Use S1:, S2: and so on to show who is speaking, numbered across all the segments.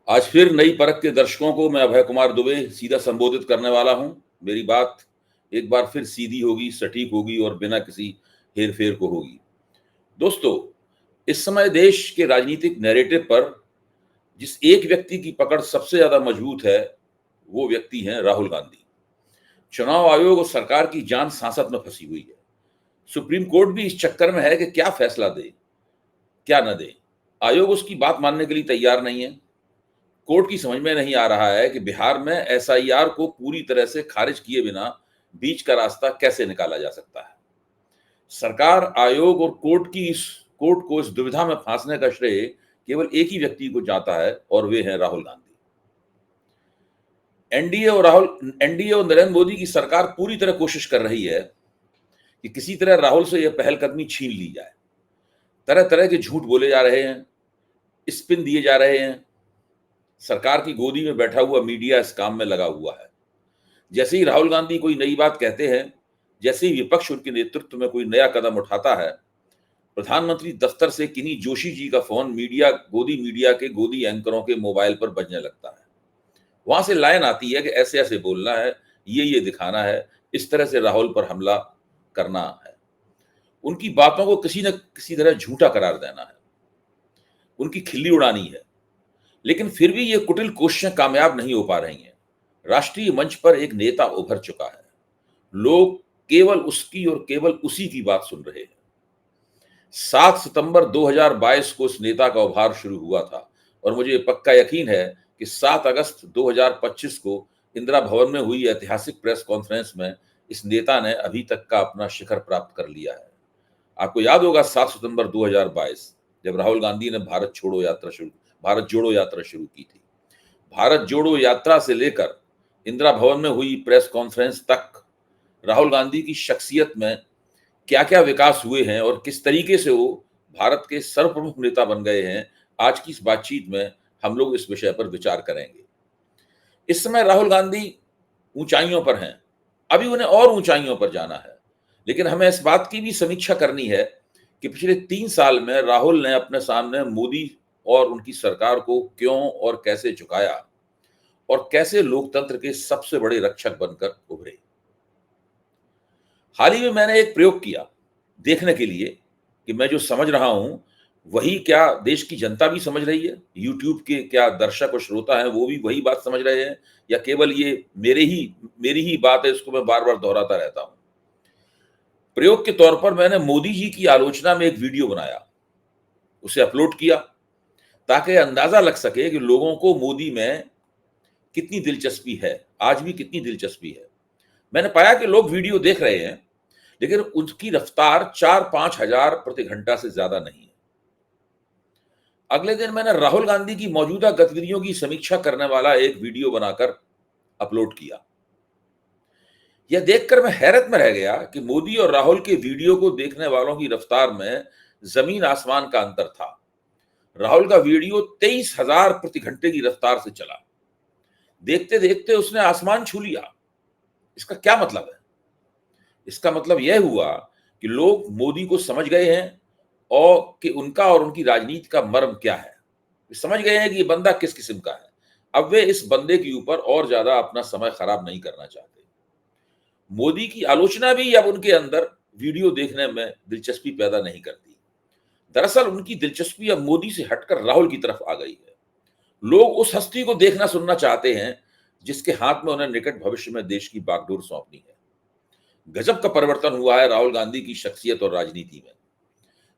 S1: आज फिर नई परख के दर्शकों को मैं अभय कुमार दुबे सीधा संबोधित करने वाला हूं। मेरी बात एक बार फिर सीधी होगी, सटीक होगी और बिना किसी हेर-फेर को होगी। दोस्तों, इस समय देश के राजनीतिक नैरेटिव पर जिस एक व्यक्ति की पकड़ सबसे ज्यादा मजबूत है, वो व्यक्ति हैं राहुल गांधी। चुनाव आयोग और सरकार की जान सांसत में फंसी हुई है। सुप्रीम कोर्ट भी इस चक्कर में है कि क्या फैसला दे, क्या न दे। आयोग उसकी बात मानने के लिए तैयार नहीं है। कोर्ट की समझ में नहीं आ रहा है कि बिहार में एसआईआर को पूरी तरह से खारिज किए बिना बीच का रास्ता कैसे निकाला जा सकता है। सरकार, आयोग और कोर्ट को इस दुविधा में फांसने का श्रेय केवल एक ही व्यक्ति को जाता है और वे हैं राहुल गांधी। एनडीए और नरेंद्र मोदी की सरकार पूरी तरह कोशिश कर रही है कि किसी तरह राहुल से यह पहलकदमी छीन ली जाए। तरह तरह के झूठ बोले जा रहे हैं, स्पिन दिए जा रहे हैं। सरकार की गोदी में बैठा हुआ मीडिया इस काम में लगा हुआ है। जैसे ही राहुल गांधी कोई नई बात कहते हैं, जैसे ही विपक्ष उनके नेतृत्व में कोई नया कदम उठाता है, प्रधानमंत्री दफ्तर से किन्हीं जोशी जी का फोन गोदी मीडिया के गोदी एंकरों के मोबाइल पर बजने लगता है। वहां से लाइन आती है कि ऐसे ऐसे बोलना है, ये दिखाना है, इस तरह से राहुल पर हमला करना है। उनकी बातों को किसी न किसी तरह झूठा करार देना है, उनकी खिल्ली उड़ानी है। लेकिन फिर भी ये कुटिल कोशिशें कामयाब नहीं हो पा रही हैं। राष्ट्रीय मंच पर एक नेता उभर चुका है। लोग केवल उसकी और केवल उसी की बात सुन रहे हैं। 7 सितंबर 2022 को इस नेता का उभार शुरू हुआ था और मुझे पक्का यकीन है कि 7 अगस्त 2025 को इंदिरा भवन में हुई ऐतिहासिक प्रेस कॉन्फ्रेंस में इस नेता ने अभी तक का अपना शिखर प्राप्त कर लिया है। आपको याद होगा 7 सितंबर 2022 जब राहुल गांधी ने भारत जोड़ो यात्रा शुरू की थी। भारत जोड़ो यात्रा से लेकर इंदिरा भवन में हुई प्रेस कॉन्फ्रेंस तक राहुल गांधी की शख्सियत में क्या क्या विकास हुए हैं और किस तरीके से वो भारत के सर्वप्रमुख नेता बन गए हैं, आज की इस बातचीत में हम लोग इस विषय पर विचार करेंगे। इस समय राहुल गांधी ऊंचाइयों पर हैं, अभी उन्हें और ऊंचाइयों पर जाना है। लेकिन हमें इस बात की भी समीक्षा करनी है कि पिछले 3 साल में राहुल ने अपने सामने मोदी और उनकी सरकार को क्यों और कैसे झुकाया और कैसे लोकतंत्र के सबसे बड़े रक्षक बनकर उभरे। हाल ही में मैंने एक प्रयोग किया देखने के लिए कि मैं जो समझ रहा हूं वही क्या देश की जनता भी समझ रही है, यूट्यूब के क्या दर्शक और श्रोता हैं वो भी वही बात समझ रहे हैं, या केवल ये मेरी ही बात है, इसको मैं बार बार दोहराता रहता हूं। प्रयोग के तौर पर मैंने मोदी जी की आलोचना में एक वीडियो बनाया, उसे अपलोड किया ताकि अंदाजा लग सके कि लोगों को मोदी में कितनी दिलचस्पी है, आज भी कितनी दिलचस्पी है। मैंने पाया कि लोग वीडियो देख रहे हैं, लेकिन उनकी रफ्तार 4-5 हजार प्रति घंटा से ज्यादा नहीं है। अगले दिन मैंने राहुल गांधी की मौजूदा गतिविधियों की समीक्षा करने वाला एक वीडियो बनाकर अपलोड किया। यह देखकर मैं हैरत में रह गया कि मोदी और राहुल के वीडियो को देखने वालों की रफ्तार में जमीन आसमान का अंतर था। राहुल का वीडियो 23,000 प्रति घंटे की रफ्तार से चला। देखते देखते उसने आसमान छू लिया। इसका क्या मतलब है? इसका मतलब यह हुआ कि लोग मोदी को समझ गए हैं और कि उनका और उनकी राजनीति का मर्म क्या है। वे समझ गए हैं कि ये बंदा किस किस्म का है। अब वे इस बंदे के ऊपर और ज्यादा अपना समय खराब नहीं करना चाहते। मोदी की आलोचना भी अब उनके अंदर वीडियो देखने में दिलचस्पी पैदा नहीं करती। दरअसल उनकी दिलचस्पी अब मोदी से हटकर राहुल की तरफ आ गई है। लोग उस हस्ती को देखना सुनना चाहते हैं जिसके हाथ में उन्हें निकट भविष्य में देश की बागडोर सौंपनी है। गजब का परिवर्तन हुआ है राहुल गांधी की शख्सियत और राजनीति में।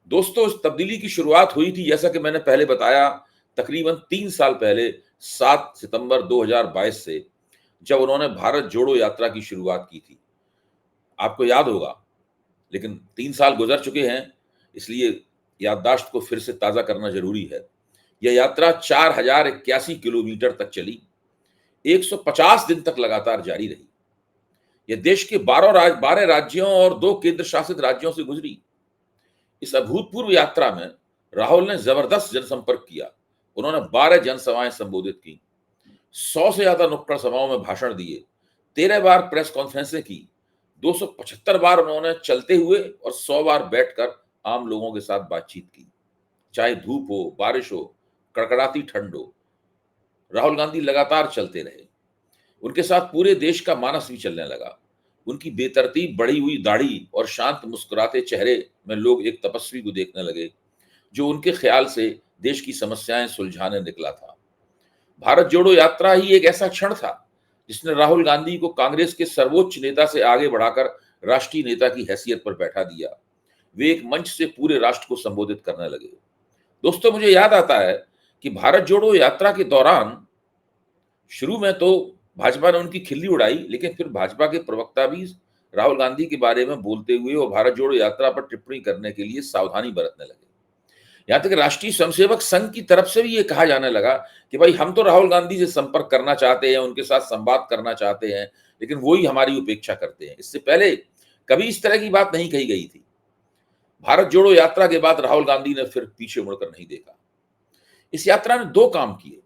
S1: दोस्तों, इस तब्दीली की शुरुआत हुई थी, जैसा कि मैंने पहले बताया, तकरीबन 3 साल पहले 7 सितंबर 2022 से, जब उन्होंने भारत जोड़ो यात्रा की शुरुआत की थी। आपको याद होगा, लेकिन 3 साल गुजर चुके हैं, इसलिए याददाश्त को फिर से ताजा करना जरूरी है। यह यात्रा 4081 किलोमीटर तक चली, 150 दिन तक लगातार जारी रही। यह देश के 12 राज्यों और 2 केंद्र शासित राज्यों से गुजरी। इस अभूतपूर्व यात्रा में राहुल ने जबरदस्त जनसंपर्क किया। उन्होंने 12 जनसभाएं संबोधित की, 100 से ज्यादा नुक्कड़ सभाओं में भाषण दिए, 13 बार प्रेस कॉन्फ्रेंसें की, 275 बार उन्होंने चलते हुए और 100 बार बैठकर आम लोगों के साथ बातचीत की। चाहे धूप हो, बारिश हो, कड़कड़ाती ठंड हो, राहुल गांधी लगातार चलते रहे। उनके साथ पूरे देश का मानस भी चलने लगा। उनकी बेतरतीब बढ़ी हुई दाढ़ी और शांत मुस्कुराते चेहरे में लोग एक तपस्वी को देखने लगे, जो उनके ख्याल से देश की समस्याएं सुलझाने निकला था। भारत जोड़ो यात्रा ही एक ऐसा क्षण था जिसने राहुल गांधी को कांग्रेस के सर्वोच्च नेता से आगे बढ़ाकर राष्ट्रीय नेता की हैसियत पर बैठा दिया। वे एक मंच से पूरे राष्ट्र को संबोधित करने लगे। दोस्तों, मुझे याद आता है कि भारत जोड़ो यात्रा के दौरान शुरू में तो भाजपा ने उनकी खिल्ली उड़ाई, लेकिन फिर भाजपा के प्रवक्ता भी राहुल गांधी के बारे में बोलते हुए और भारत जोड़ो यात्रा पर टिप्पणी करने के लिए सावधानी बरतने लगे। यहाँ तक राष्ट्रीय स्वयंसेवक संघ की तरफ से भी ये कहा जाने लगा कि भाई, हम तो राहुल गांधी से संपर्क करना चाहते हैं, उनके साथ संवाद करना चाहते हैं, लेकिन वो ही हमारी उपेक्षा करते हैं। इससे पहले कभी इस तरह की बात नहीं कही गई थी। भारत जोड़ो यात्रा के बाद राहुल गांधी ने फिर पीछे मुड़कर नहीं देखा। इस यात्रा ने दो काम किए।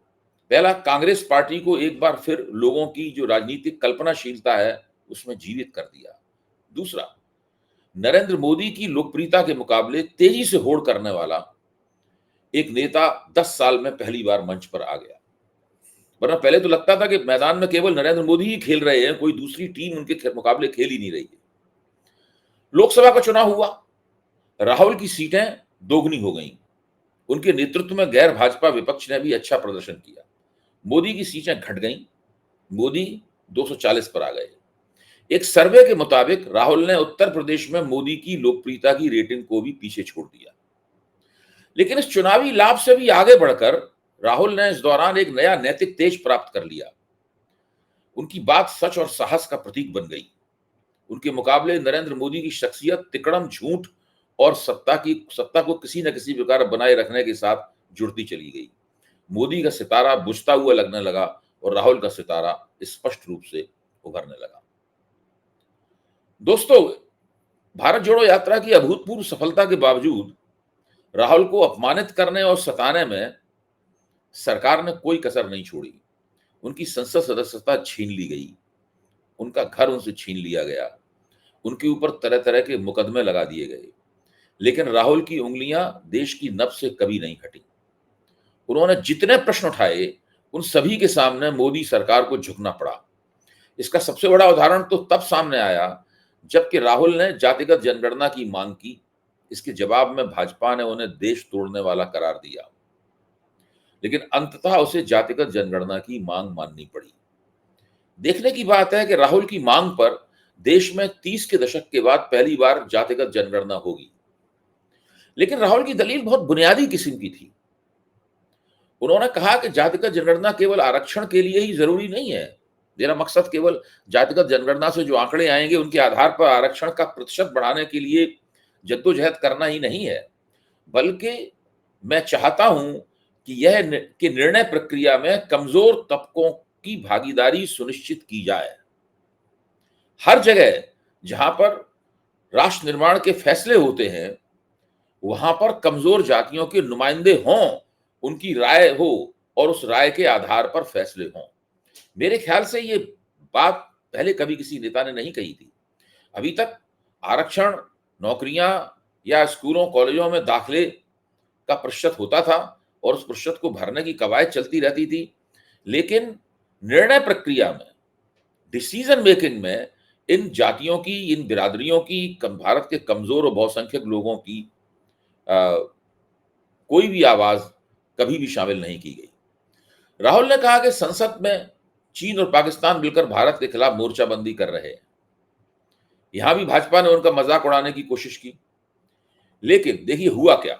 S1: पहला, कांग्रेस पार्टी को एक बार फिर लोगों की जो राजनीतिक कल्पनाशीलता है उसमें जीवित कर दिया। दूसरा, नरेंद्र मोदी की लोकप्रियता के मुकाबले तेजी से होड़ करने वाला एक नेता 10 साल में पहली बार मंच पर आ गया। वरना पहले तो लगता था कि मैदान में केवल नरेंद्र मोदी ही खेल रहे हैं, कोई दूसरी टीम उनके मुकाबले खेल ही नहीं रही है। लोकसभा का चुनाव हुआ, राहुल की सीटें दोगुनी हो गईं। उनके नेतृत्व में गैर भाजपा विपक्ष ने भी अच्छा प्रदर्शन किया। मोदी की सीटें घट गईं। मोदी 240 पर आ गए। एक सर्वे के मुताबिक राहुल ने उत्तर प्रदेश में मोदी की लोकप्रियता की रेटिंग को भी पीछे छोड़ दिया। लेकिन इस चुनावी लाभ से भी आगे बढ़कर राहुल ने इस दौरान एक नया नैतिक तेज प्राप्त कर लिया। उनकी बात सच और साहस का प्रतीक बन गई। उनके मुकाबले नरेंद्र मोदी की शख्सियत तिकड़म, झूठ और सत्ता को किसी न किसी प्रकार बनाए रखने के साथ जुड़ती चली गई। मोदी का सितारा बुझता हुआ लगने लगा और राहुल का सितारा स्पष्ट रूप से उभरने लगा। दोस्तों, भारत जोड़ो यात्रा की अभूतपूर्व सफलता के बावजूद राहुल को अपमानित करने और सताने में सरकार ने कोई कसर नहीं छोड़ी। उनकी संसद सदस्यता छीन ली गई, उनका घर उनसे छीन लिया गया, उनके ऊपर तरह तरह के मुकदमे लगा दिए गए, लेकिन राहुल की उंगलियां देश की नब्ज से कभी नहीं हटी। उन्होंने जितने प्रश्न उठाए उन सभी के सामने मोदी सरकार को झुकना पड़ा। इसका सबसे बड़ा उदाहरण तो तब सामने आया जबकि राहुल ने जातिगत जनगणना की मांग की। इसके जवाब में भाजपा ने उन्हें देश तोड़ने वाला करार दिया, लेकिन अंततः उसे जातिगत जनगणना की मांग माननी पड़ी। देखने की बात है कि राहुल की मांग पर देश में 30 के दशक के बाद पहली बार जातिगत जनगणना होगी। लेकिन राहुल की दलील बहुत बुनियादी किस्म की थी। उन्होंने कहा कि जातिगत जनगणना केवल आरक्षण के लिए ही जरूरी नहीं है। मेरा मकसद केवल जातिगत जनगणना से जो आंकड़े आएंगे उनके आधार पर आरक्षण का प्रतिशत बढ़ाने के लिए जद्दोजहद करना ही नहीं है, बल्कि मैं चाहता हूं कि निर्णय प्रक्रिया में कमजोर तबकों की भागीदारी सुनिश्चित की जाए। हर जगह जहां पर राष्ट्र निर्माण के फैसले होते हैं वहां पर कमजोर जातियों के नुमाइंदे हों, उनकी राय हो और उस राय के आधार पर फैसले हों। मेरे ख्याल से ये बात पहले कभी किसी नेता ने नहीं कही थी। अभी तक आरक्षण, नौकरियां या स्कूलों कॉलेजों में दाखिले का प्रतिशत होता था और उस प्रतिशत को भरने की कवायद चलती रहती थी, लेकिन निर्णय प्रक्रिया में, डिसीजन मेकिंग में इन जातियों की, इन बिरादरियों की, भारत के कमजोर और बहुसंख्यक लोगों की कोई भी आवाज कभी भी शामिल नहीं की गई। राहुल ने कहा कि संसद में चीन और पाकिस्तान मिलकर भारत के खिलाफ मोर्चाबंदी कर रहे हैं। यहां भी भाजपा ने उनका मजाक उड़ाने की कोशिश की, लेकिन देखिए हुआ क्या।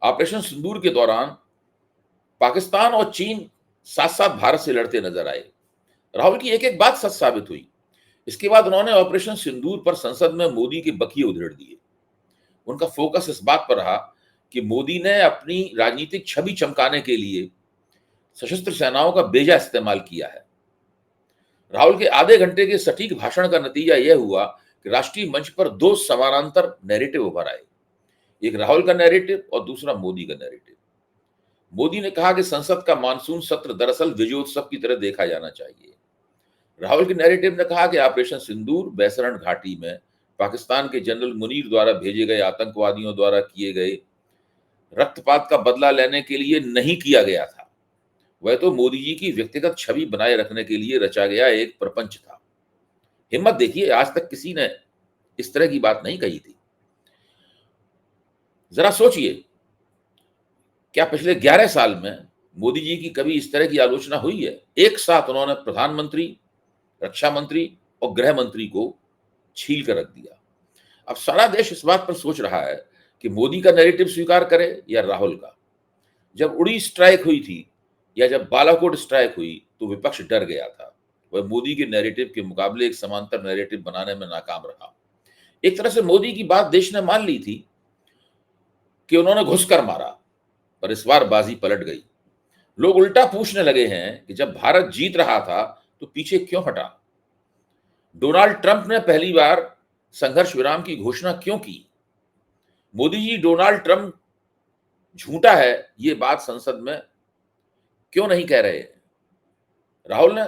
S1: ऑपरेशन सिंदूर के दौरान पाकिस्तान और चीन साथ साथ भारत से लड़ते नजर आए। राहुल की एक एक बात सच साबित हुई। इसके बाद उन्होंने ऑपरेशन सिंदूर पर संसद में मोदी के बकिए उधेड़ दिए। उनका फोकस इस बात पर रहा कि मोदी ने अपनी राजनीतिक छवि चमकाने के लिए सशस्त्र सेनाओं का बेजा इस्तेमाल किया है। राहुल के आधे घंटे के सटीक भाषण का नतीजा यह हुआ कि राष्ट्रीय मंच पर दो समानांतर नैरेटिव उभर आए, एक राहुल का नैरेटिव और दूसरा मोदी का नैरेटिव। मोदी ने कहा कि संसद का मानसून सत्र दरअसल विजयोत्सव की तरह देखा जाना चाहिए। राहुल के नैरेटिव ने कहा कि ऑपरेशन सिंदूर बैसरण घाटी में पाकिस्तान के जनरल मुनीर द्वारा भेजे गए आतंकवादियों द्वारा किए गए रक्तपात का बदला लेने के लिए नहीं किया गया था, वह तो मोदी जी की व्यक्तिगत छवि बनाए रखने के लिए रचा गया एक प्रपंच था। हिम्मत देखिए, आज तक किसी ने इस तरह की बात नहीं कही थी। जरा सोचिए, क्या पिछले 11 साल में मोदी जी की कभी इस तरह की आलोचना हुई है? एक साथ उन्होंने प्रधानमंत्री, रक्षा मंत्री और गृह मंत्री को छील कर रख दिया। अब सारा देश इस बात पर सोच रहा है कि मोदी का नैरेटिव स्वीकार करे या राहुल का। जब उड़ी स्ट्राइक हुई थी या जब बालाकोट स्ट्राइक हुई तो विपक्ष डर गया था। वह मोदी के नैरेटिव के मुकाबले एक समांतर नैरेटिव बनाने में नाकाम रहा। एक तरह से मोदी की बात देश ने मान ली थी कि उन्होंने घुसकर मारा, पर इस बार बाजी पलट गई। लोग उल्टा पूछने लगे हैं कि जब भारत जीत रहा था तो पीछे क्यों हटा? डोनाल्ड ट्रंप ने पहली बार संघर्ष विराम की घोषणा क्यों की? मोदी जी डोनाल्ड ट्रंप झूठा है, ये बात संसद में क्यों नहीं कह रहे? राहुल ने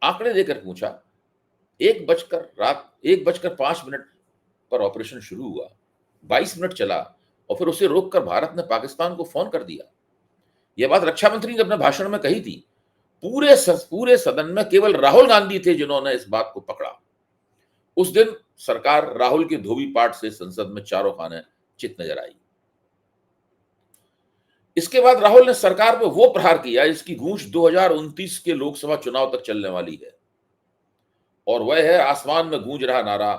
S1: आंकड़े देकर पूछा। 1 बजकर 5 मिनट पर ऑपरेशन शुरू हुआ, 22 मिनट चला और फिर उसे रोककर भारत ने पाकिस्तान को फोन कर दिया। यह बात रक्षा मंत्री ने अपने भाषण में कही थी। पूरे सदन में केवल राहुल गांधी थे जिन्होंने इस बात को पकड़ा। उस दिन सरकार राहुल के धोबी पाठ से संसद में चारों खाने चित नजर आई। इसके बाद राहुल ने सरकार पर वो प्रहार किया जिसकी गूंज 2029 के लोकसभा चुनाव तक चलने वाली है, और वह है आसमान में गूंज रहा नारा,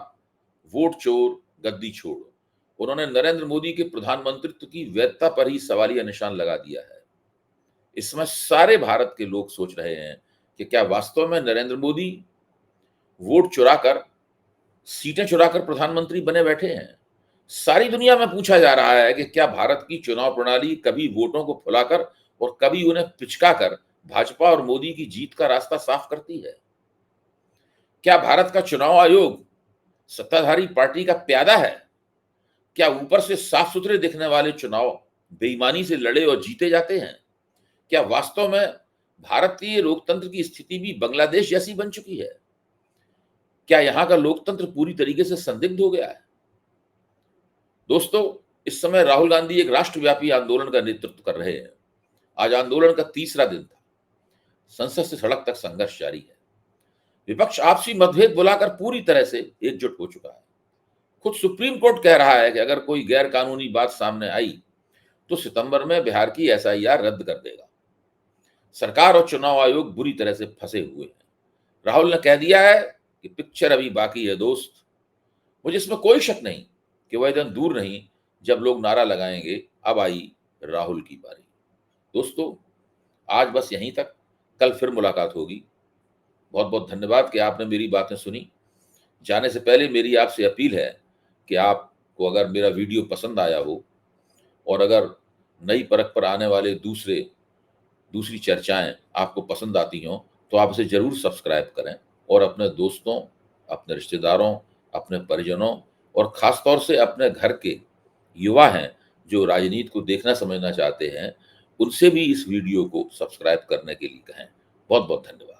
S1: वोट चोर गद्दी छोड़। उन्होंने नरेंद्र मोदी के प्रधानमंत्रित्व की वैधता पर ही सवालिया निशान लगा दिया है। इसमें सारे भारत के लोग सोच रहे हैं कि क्या वास्तव में नरेंद्र मोदी वोट चुराकर, सीटें चुराकर प्रधानमंत्री बने बैठे हैं? सारी दुनिया में पूछा जा रहा है कि क्या भारत की चुनाव प्रणाली कभी वोटों को फुलाकर और कभी उन्हें पिचकाकर भाजपा और मोदी की जीत का रास्ता साफ करती है? क्या भारत का चुनाव आयोग सत्ताधारी पार्टी का प्यादा है? क्या ऊपर से साफ सुथरे दिखने वाले चुनाव बेईमानी से लड़े और जीते जाते हैं? क्या वास्तव में भारतीय लोकतंत्र की स्थिति भी बांग्लादेश जैसी बन चुकी है? क्या यहां का लोकतंत्र पूरी तरीके से संदिग्ध हो गया है? दोस्तों, इस समय राहुल गांधी एक राष्ट्रव्यापी आंदोलन का नेतृत्व कर रहे हैं। आज आंदोलन का तीसरा दिन था। संसद से सड़क तक संघर्ष जारी है। विपक्ष आपसी मतभेद बुलाकर पूरी तरह से एकजुट हो चुका है। खुद सुप्रीम कोर्ट कह रहा है कि अगर कोई गैर कानूनी बात सामने आई तो सितंबर में बिहार की एसआईआर रद्द कर देगा। सरकार और चुनाव आयोग बुरी तरह से फंसे हुए हैं। राहुल ने कह दिया है कि पिक्चर अभी बाकी है दोस्त। मुझे इसमें कोई शक नहीं कि वह दिन दूर नहीं जब लोग नारा लगाएंगे, अब आई राहुल की बारी। दोस्तों, आज बस यहीं तक, कल फिर मुलाकात होगी। बहुत बहुत धन्यवाद कि आपने मेरी बातें सुनी। जाने से पहले मेरी आपसे अपील है कि आपको अगर मेरा वीडियो पसंद आया हो और अगर नई परख पर आने वाले दूसरी चर्चाएं आपको पसंद आती हों तो आप इसे जरूर सब्सक्राइब करें और अपने दोस्तों, अपने रिश्तेदारों, अपने परिजनों और खास तौर से अपने घर के युवा हैं जो राजनीति को देखना समझना चाहते हैं, उनसे भी इस वीडियो को सब्सक्राइब करने के लिए कहें। बहुत बहुत धन्यवाद।